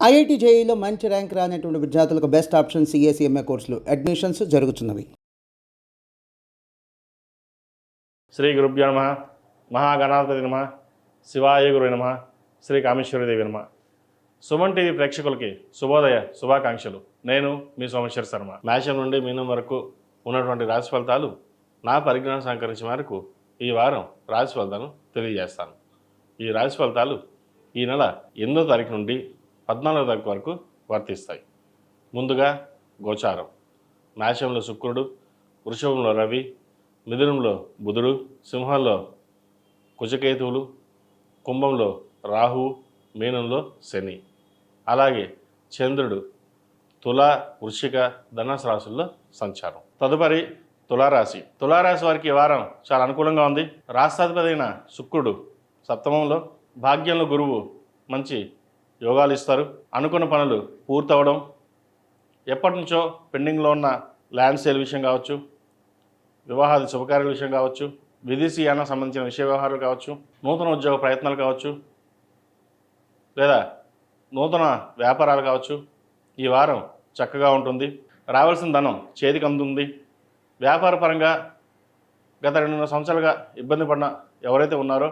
IIT జేఈలో మంచి rank రానటువంటి విద్యార్థులకు బెస్ట్ ఆప్షన్ సిఎస్ఈఎంఏ కోర్సులు అడ్మిషన్స్ జరుగుతున్నవి. శ్రీ గురుభ్యో నమః. మహాగణాధిపతి నమః. శివాయ గురు నమః. శ్రీ కామేశ్వరదేవి నమః. సుమన్ టీవీ ప్రేక్షకులకి శుభోదయ శుభాకాంక్షలు. నేను మీ సోమేశ్వర శర్మ. మేషం నుండి మీనం వరకు ఉన్నటువంటి రాశి ఫలితాలు నా పరిజ్ఞానం సహకరించిన మేరకు ఈ వారం రాశి ఫలితాలను తెలియజేస్తాను. ఈ రాశి ఫలితాలు ఈ నెల 8వ తారీఖు నుండి 14వ తారీఖు వరకు వర్తిస్తాయి. ముందుగా గోచారం. మేషంలో శుక్రుడు, వృషభంలో రవి, మిథునంలో బుధుడు, సింహంలో కుజకేతువులు, కుంభంలో రాహువు, మీనంలో శని. అలాగే చంద్రుడు తుల, వృశ్చిక, ధనుసు రాశుల్లో సంచారం. తదుపరి తులారాశి. తులారాశి వారికి ఈ వారం చాలా అనుకూలంగా ఉంది. రాష్ట్రాధిపతి అయిన శుక్రుడు సప్తమంలో, భాగ్యంలో గురువు మంచి యోగాలు ఇస్తారు. అనుకున్న పనులు పూర్తవడం, ఎప్పటి నుంచో పెండింగ్లో ఉన్న ల్యాండ్ సేల్ విషయం కావచ్చు, వివాహాది శుభకార్యాల విషయం కావచ్చు, విదేశీయాన సంబంధించిన విషయ వ్యవహారాలు కావచ్చు, నూతన ఉద్యోగ ప్రయత్నాలు కావచ్చు, లేదా నూతన వ్యాపారాలు కావచ్చు, ఈ వారం చక్కగా ఉంటుంది. రావాల్సిన ధనం చేతికి అందుతుంది. వ్యాపార పరంగా గత 2 సంవత్సరాలుగా ఇబ్బంది పడిన ఎవరైతే ఉన్నారో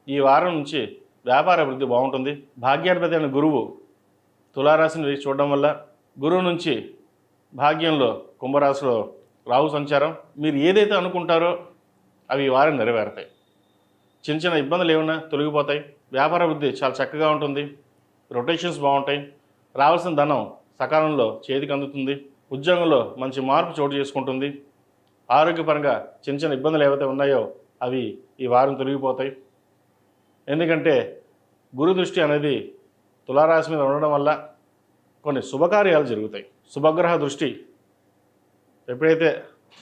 ఈ వారం నుంచి వ్యాపార అభివృద్ధి బాగుంటుంది. భాగ్యాధిపతి అయిన గురువు తులారాశిని చూడడం వల్ల గురువు నుంచి భాగ్యంలో కుంభరాశిలో రాహు సంచారం. మీరు ఏదైతే అనుకుంటారో అవి ఈ వారం నెరవేరుతాయి. చిన్న చిన్న ఇబ్బందులు ఏమైనా తొలగిపోతాయి. వ్యాపార అభివృద్ధి చాలా చక్కగా ఉంటుంది. రొటేషన్స్ బాగుంటాయి. రావాల్సిన ధనం సకాలంలో చేతికి అందుతుంది. ఉద్యోగంలో మంచి మార్పు చోటు చేసుకుంటుంది. ఆరోగ్యపరంగా చిన్న చిన్న ఇబ్బందులు ఏవైతే ఉన్నాయో అవి ఈ వారం తొలగిపోతాయి. ఎందుకంటే గురు దృష్టి అనేది తులారాశి మీద ఉండడం వల్ల కొన్ని శుభకార్యాలు జరుగుతాయి. శుభగ్రహ దృష్టి ఎప్పుడైతే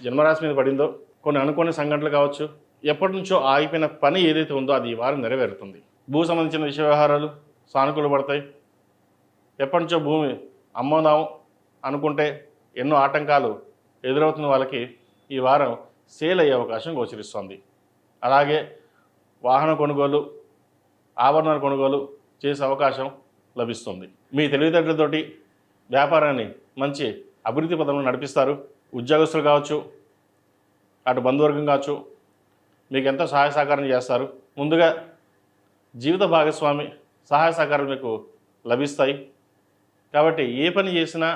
జన్మరాశి మీద పడిందో కొన్ని అనుకోని సంఘటనలు కావచ్చు, ఎప్పటి నుంచో ఆగిపోయిన పని ఏదైతే ఉందో అది ఈ వారం నెరవేరుతుంది. భూ సంబంధించిన విషయ వ్యవహారాలు సానుకూల పడతాయి. ఎప్పటి నుంచో భూమి అమ్ముదాం అనుకుంటే ఎన్నో ఆటంకాలు ఎదురవుతున్న వాళ్ళకి ఈ వారం సేల్ అయ్యే అవకాశం గోచరిస్తుంది. అలాగే వాహన కొనుగోలు, ఆభరణాల కొనుగోలు చేసే అవకాశం లభిస్తుంది. మీ తెలివితేటలతోటి వ్యాపారాన్ని మంచి అభివృద్ధి పదంలో నడిపిస్తారు. ఉద్యోగస్తులు కావచ్చు, అటు బంధువర్గం కావచ్చు, మీకు ఎంతో సహాయ సహకారం చేస్తారు. ముందుగా జీవిత భాగస్వామి సహాయ సహకారాలు మీకు లభిస్తాయి. కాబట్టి ఏ పని చేసినా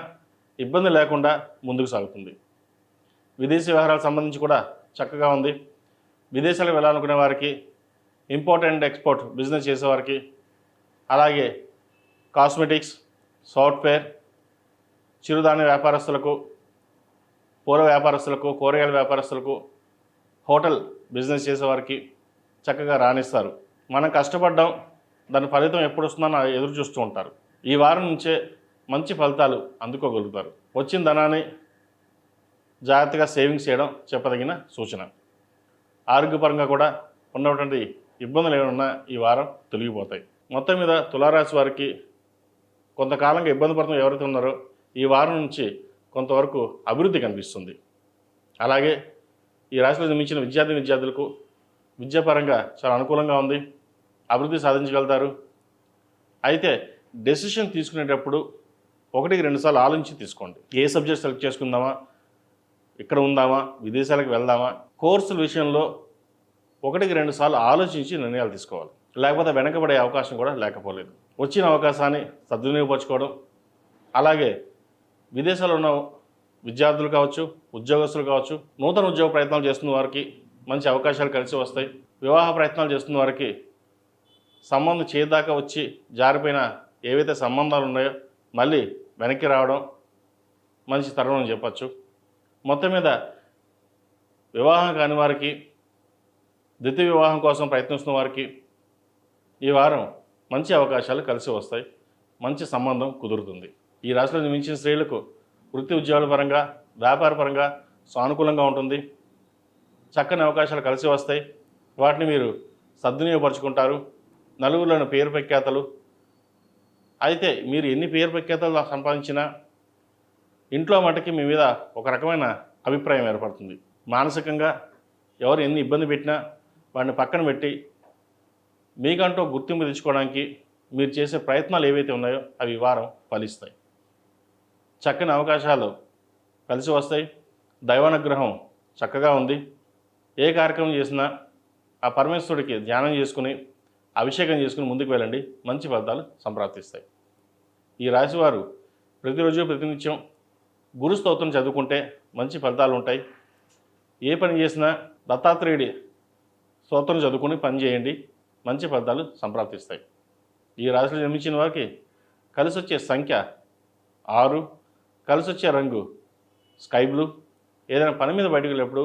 ఇబ్బంది లేకుండా ముందుకు సాగుతుంది. విదేశీ వ్యవహారాలకు సంబంధించి కూడా చక్కగా ఉంది. విదేశాలకు వెళ్ళాలనుకునే వారికి, ఇంపోర్ట్ ఎక్స్పోర్ట్ బిజినెస్ చేసేవారికి, అలాగే కాస్మెటిక్స్, సాఫ్ట్వేర్, చిరుధాన్య వ్యాపారస్తులకు, పూల వ్యాపారస్తులకు, కూరగాయల వ్యాపారస్తులకు, హోటల్ బిజినెస్ చేసేవారికి చక్కగా రాణిస్తారు. మనం కష్టపడ్డాం, దాని ఫలితం ఎప్పుడు వస్తుందని ఎదురు చూస్తూ ఉంటారు. ఈ వారం నుంచే మంచి ఫలితాలు అందుకోగలుగుతారు. వచ్చిన ధనాన్ని జాగ్రత్తగా సేవింగ్స్ చేయడం చెప్పదగిన సూచన. ఆరోగ్యపరంగా కూడా ఉన్నటువంటి ఇబ్బందులు ఏమైనా ఈ వారం తొలగిపోతాయి. మొత్తం మీద తులారాశి వారికి కొంతకాలంగా ఇబ్బంది పడుతున్న ఎవరైతే ఉన్నారో ఈ వారం నుంచి కొంతవరకు అభివృద్ధి కనిపిస్తుంది. అలాగే ఈ రాశిలో జన్మించిన విద్యార్థులకు విద్యాపరంగా చాలా అనుకూలంగా ఉంది. అభివృద్ధి సాధించగలుగుతారు. అయితే డెసిషన్ తీసుకునేటప్పుడు 1-2 సార్లు ఆలోచించి తీసుకోండి. ఏ సబ్జెక్ట్ సెలెక్ట్ చేసుకుందామా, ఇక్కడ ఉందామా, విదేశాలకు వెళ్దామా, కోర్సుల విషయంలో 1-2 సార్లు ఆలోచించి నిర్ణయాలు తీసుకోవాలి. లేకపోతే వెనకబడే అవకాశం కూడా లేకపోలేదు. వచ్చిన అవకాశాన్ని సద్వినియోగపరచుకోవడం, అలాగే విదేశాల్లో ఉన్న విద్యార్థులు కావచ్చు, ఉద్యోగస్తులు కావచ్చు, నూతన ఉద్యోగ ప్రయత్నాలు చేస్తున్న వారికి మంచి అవకాశాలు కలిసి వస్తాయి. వివాహ ప్రయత్నాలు చేస్తున్న వారికి సంబంధం చేదాకా వచ్చి జారిపోయిన ఏవైతే సంబంధాలు ఉన్నాయో మళ్ళీ వెనక్కి రావడం మంచి తరుణం అని చెప్పచ్చు. మొత్తం మీద వివాహం కాని వారికి, ద్వితీయ వివాహం కోసం ప్రయత్నిస్తున్న వారికి ఈ వారం మంచి అవకాశాలు కలిసి వస్తాయి. మంచి సంబంధం కుదురుతుంది. ఈ రాశిలో జన్మించిన స్త్రీలకు వృత్తి ఉద్యోగాల పరంగా, వ్యాపార పరంగా సానుకూలంగా ఉంటుంది. చక్కని అవకాశాలు కలిసి వస్తాయి. వాటిని మీరు సద్వినియోగపరుచుకుంటారు. నలుగురిలోని పేరు ప్రఖ్యాతలు. అయితే మీరు ఎన్ని పేరు ప్రఖ్యాతలు సంపాదించినా ఇంట్లో మటుకి మీ మీద ఒక రకమైన అభిప్రాయం ఏర్పడుతుంది. మానసికంగా ఎవరు ఎన్ని ఇబ్బంది పెట్టినా వాడిని పక్కన పెట్టి మీకంటూ గుర్తింపు తెచ్చుకోవడానికి మీరు చేసే ప్రయత్నాలు ఏవైతే ఉన్నాయో అవి ఈ వారం ఫలిస్తాయి. చక్కని అవకాశాలు కలిసి వస్తాయి. దైవానుగ్రహం చక్కగా ఉంది. ఏ కార్యక్రమం చేసినా ఆ పరమేశ్వరుడికి ధ్యానం చేసుకుని అభిషేకం చేసుకుని ముందుకు వెళ్ళండి. మంచి ఫలితాలు సంప్రాప్తిస్తాయి. ఈ రాశివారు ప్రతిరోజు ప్రతినిత్యం గురు స్తోత్రం చదువుకుంటే మంచి ఫలితాలు ఉంటాయి. ఏ పని చేసినా దత్తాత్రేయుడి స్తోత్రం చదువుకుని పని చేయండి. మంచి ఫలితాలు సంప్రాప్తిస్తాయి. ఈ రాశిలో జన్మించిన వారికి కలిసి వచ్చే సంఖ్య 6, కలిసి వచ్చే రంగు స్కై బ్లూ. ఏదైనా పని మీద బయటకు వెళ్ళేప్పుడు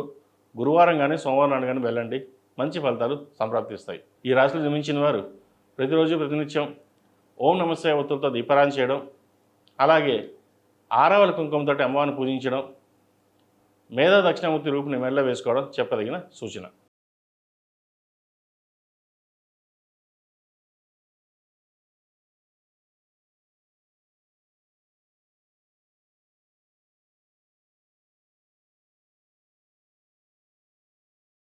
గురువారం కానీ సోమవారం నాడు కానీ వెళ్ళండి. మంచి ఫలితాలు సంప్రాప్తిస్తాయి. ఈ రాశిలో జన్మించిన వారు ప్రతిరోజు ప్రతినిత్యం ఓం నమస్తే ఒత్తులతో దీపారాధన చేయడం, అలాగే ఆరవల కుంకుమతోటి అమ్మవారిని పూజించడం, మేధా దక్షిణామూర్తి రూపుని మెడలో వేసుకోవడం చెప్పదగిన సూచన.